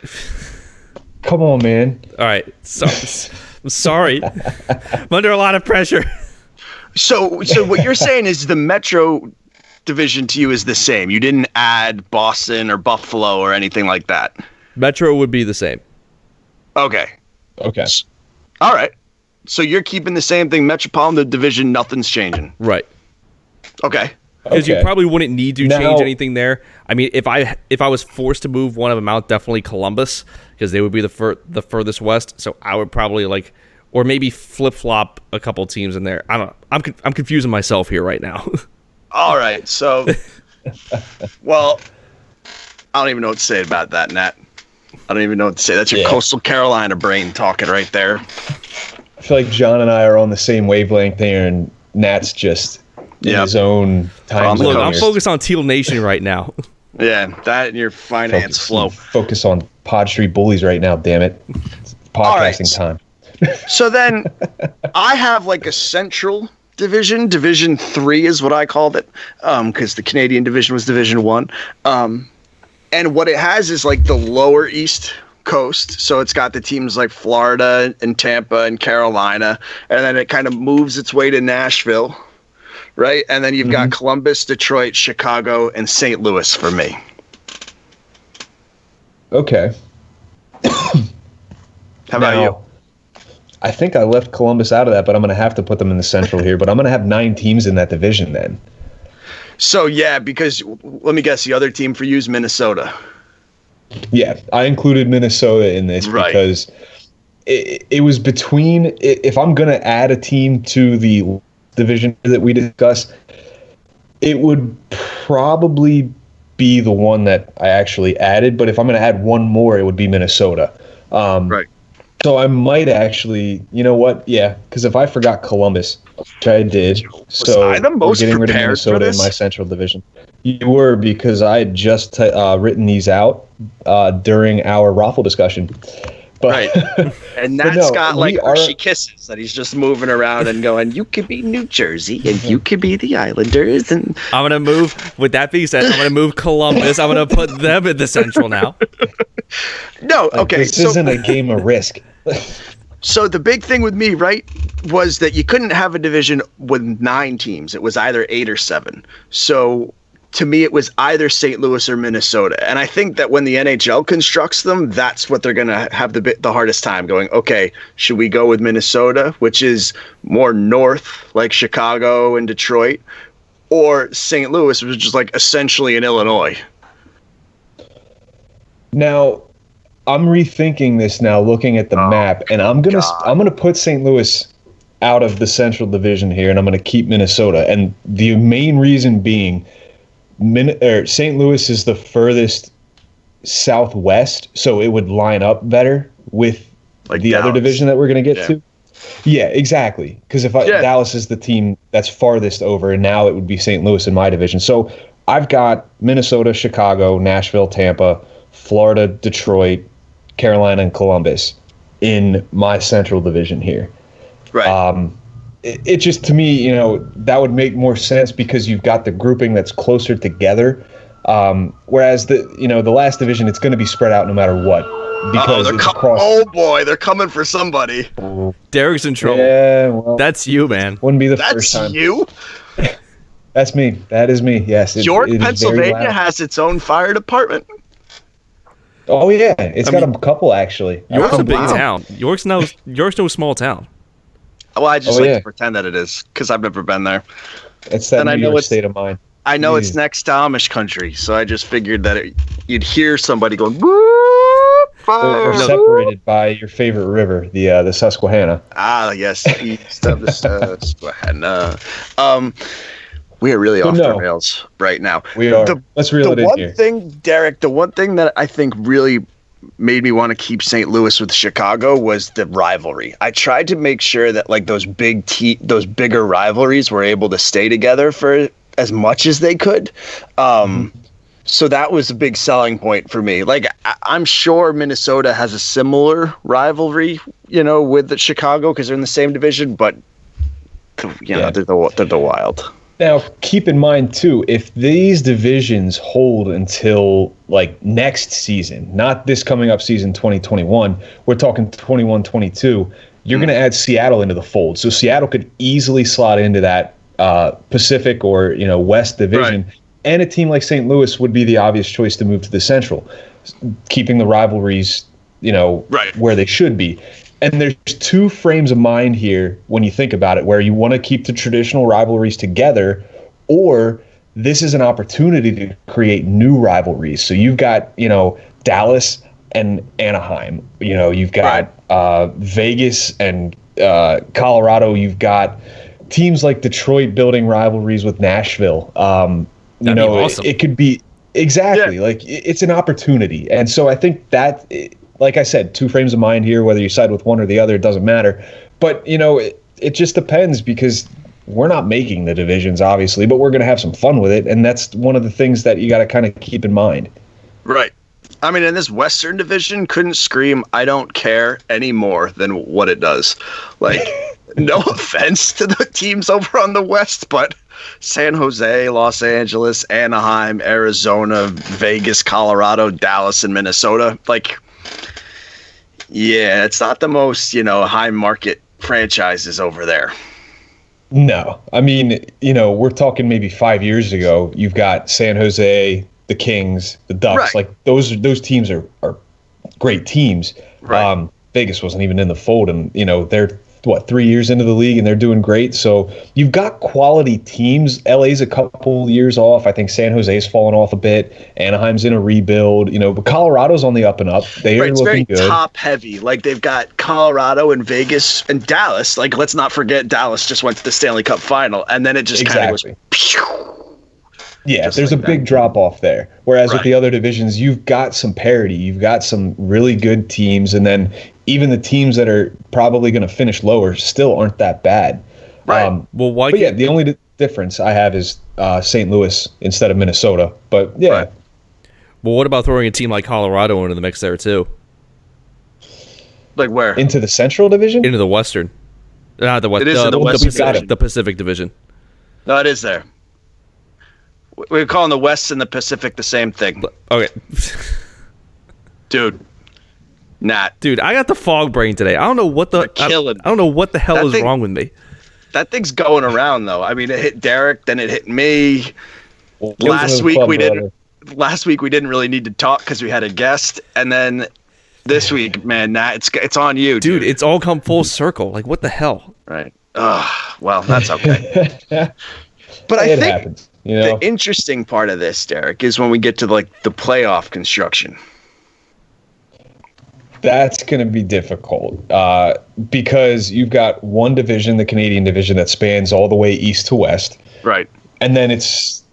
Come on, man. All right. I'm sorry. I'm under a lot of pressure. So what you're saying is the Metro division to you is the same. You didn't add Boston or Buffalo or anything like that. Metro would be the same. Okay. All right. So you're keeping the same thing, Metropolitan Division, nothing's changing. Right. Okay. because you Okay. probably wouldn't need to Now- change anything there. I mean, if I was forced to move one of them out, definitely Columbus, because they would be the furthest west. So I would probably or maybe flip flop a couple teams in there. I don't know. I'm confusing myself here right now. All right, so, well, I don't even know what to say about that, Nat. I don't even know what to say. That's your coastal Carolina brain talking right there. I feel like John and I are on the same wavelength there, and Nat's just in his own time zone. Look, I'm here. focused on Teal Nation right now. Yeah, that and your finance flow. Focus on Pod Street Bullies right now, damn it. It's podcasting time. So then I have like a central division. Division 3 is what I called it, because the Canadian division was Division 1. And what it has is like the lower East Coast. So it's got the teams like Florida and Tampa and Carolina. And then it kind of moves its way to Nashville, right? And then you've got Columbus, Detroit, Chicago, and St. Louis for me. Okay. How about you? I think I left Columbus out of that, but I'm going to have to put them in the Central here. But I'm going to have 9 teams in that division then. So, yeah, because let me guess, the other team for you is Minnesota. Yeah, I included Minnesota in this because it was between, if I'm going to add a team to the division that we discussed, it would probably be the one that I actually added. But if I'm going to add one more, it would be Minnesota. Right. So I might actually, you know what? Yeah, because if I forgot Columbus, which I did, so I the most we're getting rid of prepared for Minnesota in this? my Central Division. You were, because I had just written these out during our raffle discussion. But, Right. And But that's no, got we like are- Hershey Kisses that he's just moving around and going, you could be New Jersey and you could be the Islanders. And I'm going to move, with that being said, I'm going to move Columbus. I'm going to put them in the Central now. no, okay. this So, isn't a game of risk. so the big thing with me, right, was that you couldn't have a division with 9 teams. It was either 8 or 7. So to me, it was either St. Louis or Minnesota. And I think that when the NHL constructs them, that's what they're going to have the hardest time going, okay, should we go with Minnesota, which is more north, like Chicago and Detroit, or St. Louis, which is like essentially in Illinois? Now, I'm rethinking this now, looking at the map, and I'm gonna put St. Louis out of the Central Division here, and I'm gonna keep Minnesota. And the main reason being, St. Louis is the furthest southwest, so it would line up better with Like the other Dallas. division that we're gonna get Yeah. to. Yeah, exactly. Because if Dallas is the team that's farthest over, and now it would be St. Louis in my division. So I've got Minnesota, Chicago, Nashville, Tampa, Florida, Detroit, Carolina, and Columbus in my Central Division here. Right. It just, to me, you know, that would make more sense because you've got the grouping that's closer together. Whereas the last division, it's going to be spread out no matter what. Because it's across. Oh boy, they're coming for somebody. Derek's in trouble. Yeah, well, That's you, man. wouldn't be the first That's time. you. That's me. That is me. Yes. York, it is very Pennsylvania loud. has its own fire department. Oh yeah, it's got a couple actually. York's a big wow. town. York's no small town. Well, I just Oh, like yeah. to pretend that it is because I've never been there. It's that And I New know York it's- state of mind. I know it's Jeez. next to Amish country, so I just figured that you'd hear somebody going, "Woo, We're fire!" separated by your favorite river, the Susquehanna. Ah, yes, east of the Susquehanna. We are really But off no. the rails right now. We are. Let's reel it in here. Derek, the one thing that I think really made me want to keep St. Louis with Chicago was the rivalry. I tried to make sure that like those bigger rivalries were able to stay together for as much as they could. So that was a big selling point for me. Like I'm sure Minnesota has a similar rivalry, with the Chicago because they're in the same division, but they're the Wild. Now, keep in mind, too, if these divisions hold until, like, next season, not this coming up season 2021, we're talking 21-22, you're going to add Seattle into the fold. So Seattle could easily slot into that Pacific or, West division. Right. And a team like St. Louis would be the obvious choice to move to the Central, keeping the rivalries, where they should be. And there's 2 frames of mind here when you think about it, where you want to keep the traditional rivalries together, or this is an opportunity to create new rivalries. So you've got, Dallas and Anaheim. You've got Vegas and Colorado. You've got teams like Detroit building rivalries with Nashville. That'd be awesome. It could be exactly like it's an opportunity. And so I think that, like I said, two frames of mind here, whether you side with one or the other, it doesn't matter. But, it just depends, because we're not making the divisions, obviously, but we're going to have some fun with it. And that's one of the things that you got to kind of keep in mind. Right. I mean, in this Western division couldn't scream, I don't care any more than what it does. Like, no offense to the teams over on the West, but San Jose, Los Angeles, Anaheim, Arizona, Vegas, Colorado, Dallas, and Minnesota. Like, yeah, it's not the most, high market franchises over there. No. I mean, we're talking maybe 5 years ago. You've got San Jose, the Kings, the Ducks. Right. Like those teams are great teams. Right. Vegas wasn't even in the fold, and they're 3 years into the league and they're doing great. So you've got quality teams. LA's a couple years off. I think San Jose's fallen off a bit. Anaheim's in a rebuild. But Colorado's on the up and up. They are looking good. It's very top heavy. Like, they've got Colorado and Vegas and Dallas. Like, let's not forget Dallas just went to the Stanley Cup final, and then it just kind of was. Yeah, just there's like a big drop off there. Whereas with the other divisions, you've got some parity. You've got some really good teams, and then even the teams that are probably going to finish lower still aren't that bad. Right. The only difference I have is St. Louis instead of Minnesota. But yeah. Right. Well, what about throwing a team like Colorado into the mix there too? Like where? Into the Central Division? Into the Western. Not the West. It is in the Western Pacific, the Pacific Division. No, it is there. We're calling the West and the Pacific the same thing. Okay. Dude. Dude, I got the fog brain today. I don't know what the I don't know what the hell is wrong with me. That thing's going around though. I mean, it hit Derek, then it hit me. Last week we didn't really need to talk because we had a guest, and then this week, man, it's on you, dude. It's all come full circle. Like, what the hell? Right. Well, that's okay. But I think happens, the interesting part of this, Derek, is when we get to like the playoff construction. That's going to be difficult because you've got one division, the Canadian division, that spans all the way east to west. Right. And then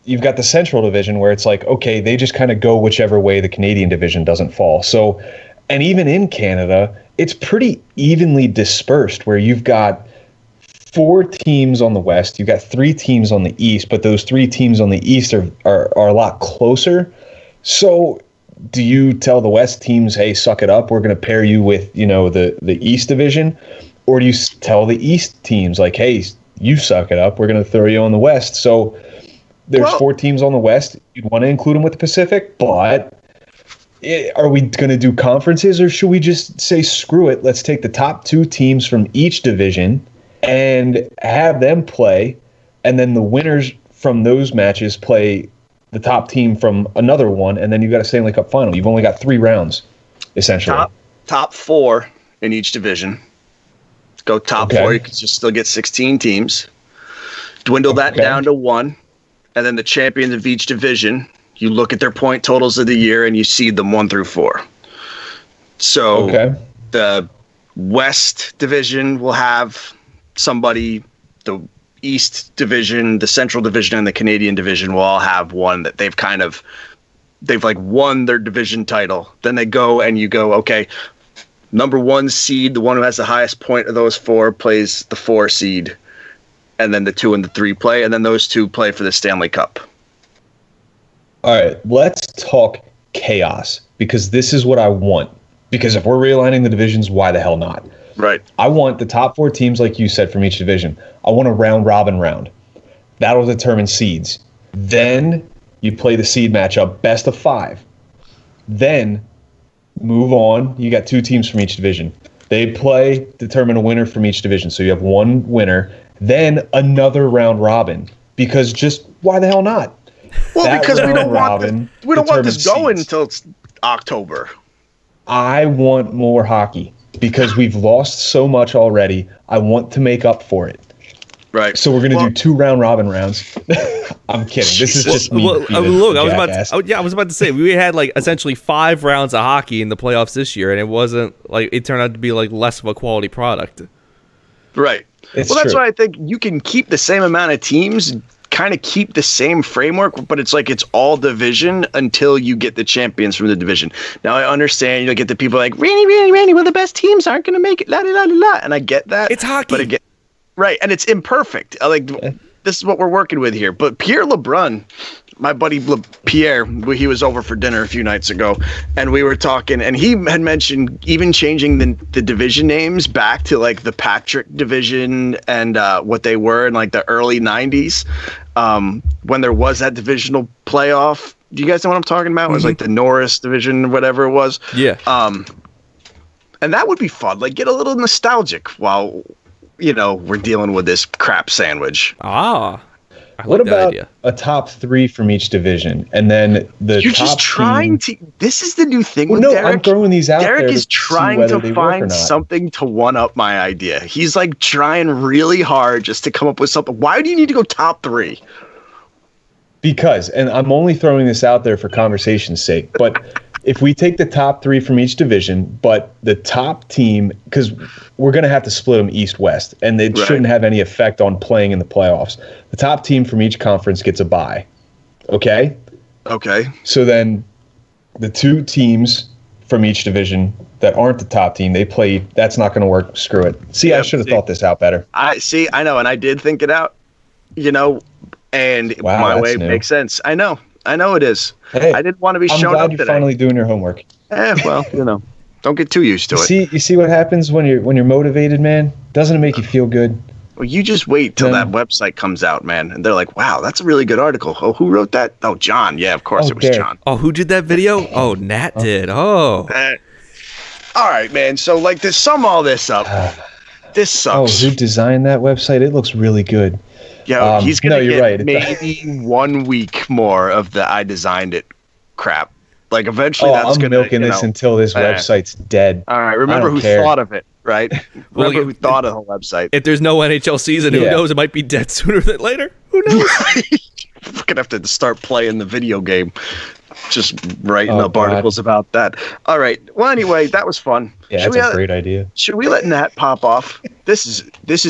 you've got the Central division where it's like, okay, they just kind of go whichever way the Canadian division doesn't fall. So, and even in Canada, it's pretty evenly dispersed where you've got 4 teams on the west, you've got 3 teams on the east, but those 3 teams on the east are a lot closer. So do you tell the West teams, hey, suck it up, we're going to pair you with, the East division? Or do you tell the East teams, like, hey, you suck it up, we're going to throw you on the West? So there's 4 teams on the West. You'd want to include them with the Pacific, but are we going to do conferences, or should we just say, screw it, let's take the top 2 teams from each division and have them play, and then the winners from those matches play the top team from another one, and then you've got a Stanley Cup final. You've only got 3 rounds, essentially. Top 4 in each division. Go top 4. You can just still get 16 teams. Dwindle that down to 1, and then the champions of each division, you look at their point totals of the year, and you seed them 1 through 4. So the West division will have somebody, the East division, the Central division, and the Canadian division will all have one that they've won their division title. Then they go and you go, okay, number 1 seed, the one who has the highest point of those 4 plays the 4 seed, and then the 2 and the 3 play, and then those 2 play for the Stanley Cup. All right, let's talk chaos, because this is what I want. Because if we're realigning the divisions, why the hell not? Right. I want the top 4 teams, like you said, from each division. I want a round-robin round. That'll determine seeds. Then you play the seed matchup, best of 5. Then move on. You got 2 teams from each division. They play, determine a winner from each division. So you have 1 winner. Then another round-robin. Because just why the hell not? Well, because we don't want this going until it's October. I want more hockey. Because we've lost so much already, I want to make up for it. Right. So we're gonna do 2 round robin rounds. I'm kidding. This is just me. Look, I was about to say we had like essentially 5 rounds of hockey in the playoffs this year, and it wasn't like it turned out to be like less of a quality product. Right. It's that's true. why I think you can keep the same amount of teams, kind of keep the same framework, but it's like it's all division until you get the champions from the division. Now I understand you'll get the people like Randy, well the best teams aren't going to make it, la la la la, and I get that. It's hockey, but again, right, and it's imperfect. Like this is what we're working with here. But Pierre LeBrun, my buddy Pierre, he was over for dinner a few nights ago, and we were talking, and he had mentioned even changing the division names back to like the Patrick division and what they were in like the early 90s when there was that divisional playoff. Do you guys know what I'm talking about? It was like the Norris division, whatever it was. Yeah. And that would be fun. Like get a little nostalgic while, we're dealing with this crap sandwich. I What like that about idea. a top 3 from each division, and then the You're top just trying team, to. This is the new thing Well, with no, Derek. I'm throwing these out Derek there is to see trying whether to they work or find not. something to one up my idea. He's like trying really hard just to come up with something. Why do you need to go top 3? Because, and I'm only throwing this out there for conversation's sake, but if we take the top 3 from each division, but the top team, because we're going to have to split them east-west, and it Right. shouldn't have any effect on playing in the playoffs. The top team from each conference gets a bye. Okay? Okay. So then the 2 teams from each division that aren't the top team, they play. That's not going to work. Screw it. See, I Yep, should have see. thought this out better. I know, and I did think it out, and Wow, my that's way new. makes sense. I know it is. Hey, I didn't want to be I'm shown glad up you're today. finally doing your homework. Well, don't get too used to it. You see what happens when you're motivated, man? Doesn't it make you feel good? Well, you just wait till Yeah. that website comes out, man, and they're like, "Wow, that's a really good article." Oh, who wrote that? Oh, John. Yeah, of course Oh, it was Derek. John. Oh, who did that video? Oh, Nat did. Oh. All right, man. So, like, to sum all this up, this Oh, sucks. who designed that website? It looks really good. Yeah, he's gonna no, you're get right. maybe 1 week more of the "I designed it" crap. Like, eventually, Oh, that's I'm gonna milking this until this website's dead. All right, I remember don't who care. thought of it, right? Well, Remember who thought of the website. If there's no NHL season, who Yeah. knows? It might be dead sooner than later. Who knows? We're gonna have to start playing the video game. Just writing Oh, up God. articles about that. All right. Well, anyway, that was fun. Yeah, Should that's we, a great idea. should we let Nat pop off? This is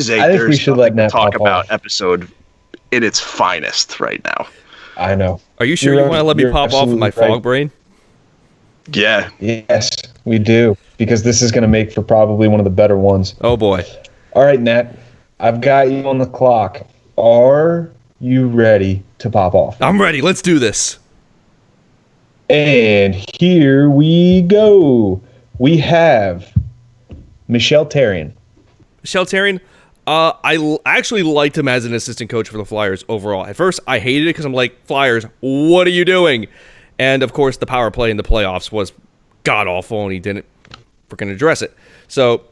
a I think we There's should let Nothing to Nat talk pop about off. episode in its finest right now. I know. Are you sure You're you want to let me you're pop off with my absolutely fog brain? Yeah. Yes, we do. Because this is going to make for probably one of the better ones. Oh boy. All right, Nat. I've got you on the clock. Are you ready to pop off? I'm ready. Let's do this. And here we go. We have Michel Therrien. Michel Therrien, actually liked him as an assistant coach for the Flyers overall. At first, I hated it because I'm like, Flyers, what are you doing? And, of course, the power play in the playoffs was god-awful, and he didn't freaking address it. So,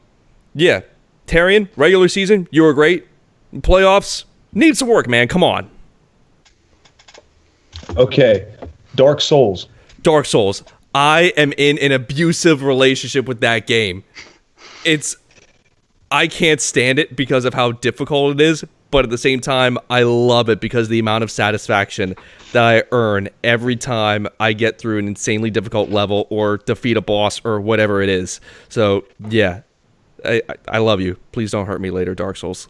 yeah, Therrien, regular season, you were great. Playoffs, need some work, man. Come on. Okay. Dark Souls. Dark Souls. I am in an abusive relationship with that game. I can't stand it because of how difficult it is, but at the same time, I love it because of the amount of satisfaction that I earn every time I get through an insanely difficult level or defeat a boss or whatever it is. So, yeah, I love you. Please don't hurt me later, Dark Souls.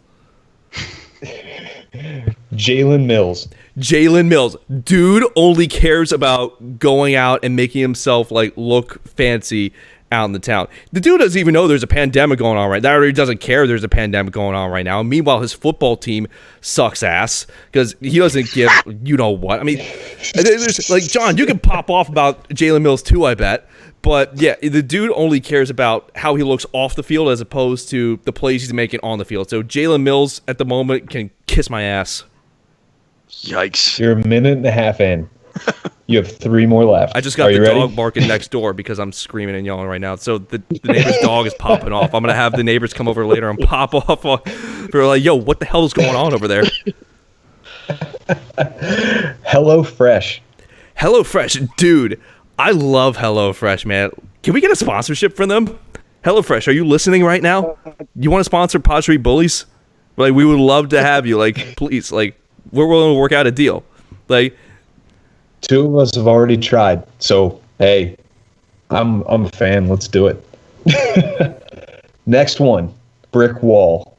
Jalen Mills. Jalen Mills. Dude only cares about going out and making himself look fancy out in the town. The dude doesn't even know there's a pandemic going on right now. He doesn't care there's a pandemic going on right now. Meanwhile, his football team sucks ass because he doesn't give you know what. I mean, there's John, you can pop off about Jalen Mills too, I bet. But yeah, the dude only cares about how he looks off the field as opposed to the plays he's making on the field. So Jalen Mills at the moment can kiss my ass. Yikes. You're a minute and a half in. You have 3 more left. I just got Are the you ready? dog barking next door because I'm screaming and yelling right now. So the neighbor's dog is popping off. I'm going to have the neighbors come over later and pop off. They're like, yo, what the hell is going on over there? HelloFresh. HelloFresh. Dude, I love HelloFresh, man. Can we get a sponsorship from them? HelloFresh, are you listening right now? You want to sponsor Pod Street Bullies? Like, we would love to have you. Like, please, like, we're willing to work out a deal. Like, 2 of us have already tried. So, hey, I'm a fan. Let's do it. Next one, Brick Wall.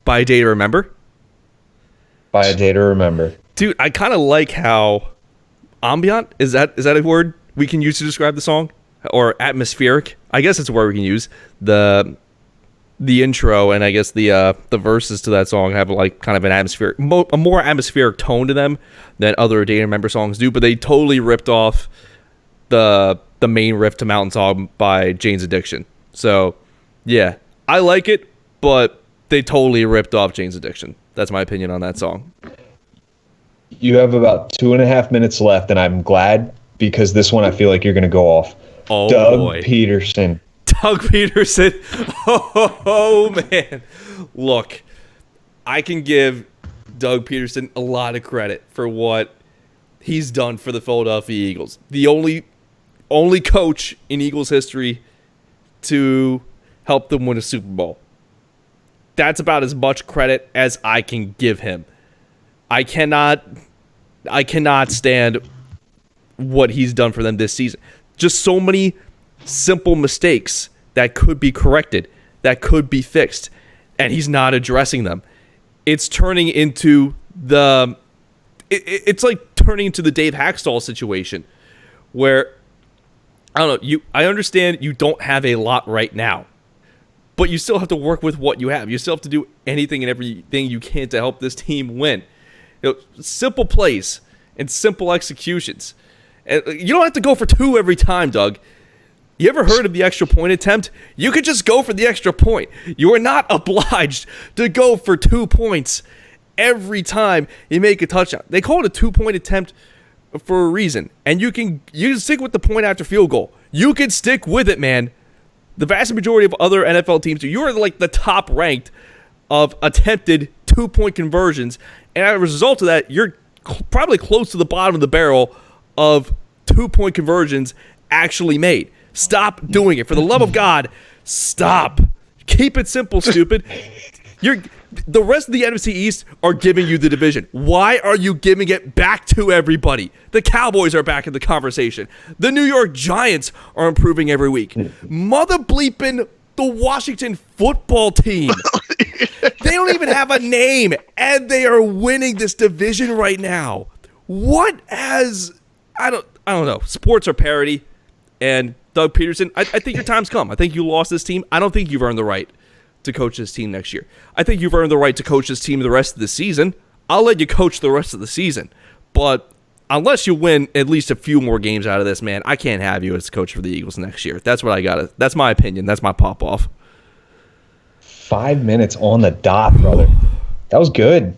By a Day to Remember? By a Day to Remember. Dude, I kind of like how ambient, is that a word we can use to describe the song? Or atmospheric? I guess it's a word we can use. The intro and I guess the verses to that song have like kind of an atmospheric, a more atmospheric tone to them than other Day to Remember songs do. But they totally ripped off the main riff to Mountain Song by Jane's Addiction. So yeah, I like it, but they totally ripped off Jane's Addiction. That's my opinion on that song. You have about 2.5 minutes left, and I'm glad because this one I feel like you're going to go off. Oh, Doug boy. Peterson. Doug Peterson. Oh, man. Look, I can give Doug Peterson a lot of credit for what he's done for the Philadelphia Eagles. The only coach in Eagles history to help them win a Super Bowl. That's about as much credit as I can give him. I cannot stand what he's done for them this season. Just so many simple mistakes that could be corrected, that could be fixed, and he's not addressing them. It's turning into it's like turning into the Dave Hackstall situation where, I don't know, I understand you don't have a lot right now, but you still have to work with what you have. You still have to do anything and everything you can to help this team win. Simple plays and simple executions. And you don't have to go for 2 every time, Doug. You ever heard of the extra point attempt? You could just go for the extra point. You are not obliged to go for 2 points every time you make a touchdown. They call it a 2-point attempt for a reason. And you can stick with the point after field goal. You can stick with it, man. The vast majority of other NFL teams do. You're like the top ranked of attempted 2-point conversions. And as a result of that, you're probably close to the bottom of the barrel of 2-point conversions actually made. Stop doing it. For the love of God, stop. Keep it simple, stupid. The rest of the NFC East are giving you the division. Why are you giving it back to everybody? The Cowboys are back in the conversation. The New York Giants are improving every week. Mother bleeping the Washington football team. They don't even have a name, and they are winning this division right now. What has... I don't know. Sports are parody, and Doug Peterson, I think your time's come. I think you lost this team. I don't think you've earned the right to coach this team next year. I think you've earned the right to coach this team the rest of the season. I'll let you coach the rest of the season. But unless you win at least a few more games out of this, man, I can't have you as coach for the Eagles next year. That's what I got. That's my opinion. That's my pop-off. 5 minutes on the dot, brother. That was good.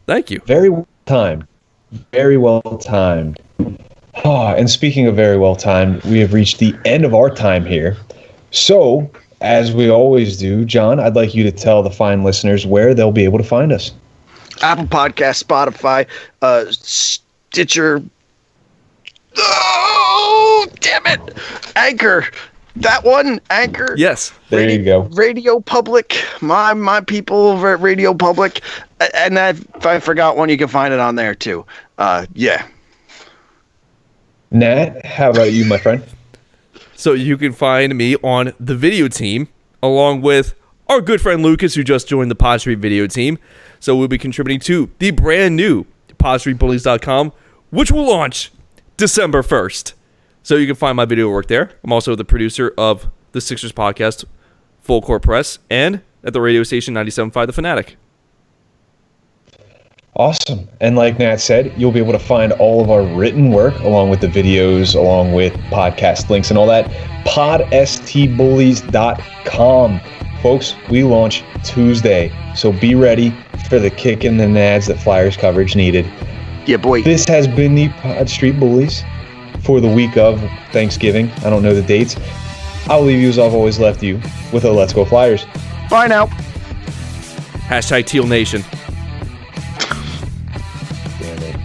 Thank you. Very well timed. Very well timed. Oh, and speaking of very well timed, we have reached the end of our time here. So, as we always do, John, I'd like you to tell the fine listeners where they'll be able to find us. Apple Podcast, Spotify, Stitcher. Oh, damn it. Anchor. That one, Anchor. Yes. There you go. Radio Public. My people over at Radio Public. And if I forgot one, you can find it on there too. Yeah. Nat, how about you, my friend? So you can find me on the video team, along with our good friend Lucas, who just joined the Pod Street video team. So we'll be contributing to the brand new PodStreetBullies.com, which will launch December 1st. So you can find my video work there. I'm also the producer of the Sixers podcast, Full Court Press, and at the radio station 97.5 The Fanatic. Awesome. And like Nat said, you'll be able to find all of our written work along with the videos, along with podcast links and all that. PodStBullies.com. Folks, we launch Tuesday, so be ready for the kick and the nads that Flyers coverage needed. Yeah, boy. This has been the Pod Street Bullies for the week of Thanksgiving. I don't know the dates. I'll leave you as I've always left you with a Let's Go Flyers. Bye now. Hashtag Teal Nation. Damn it.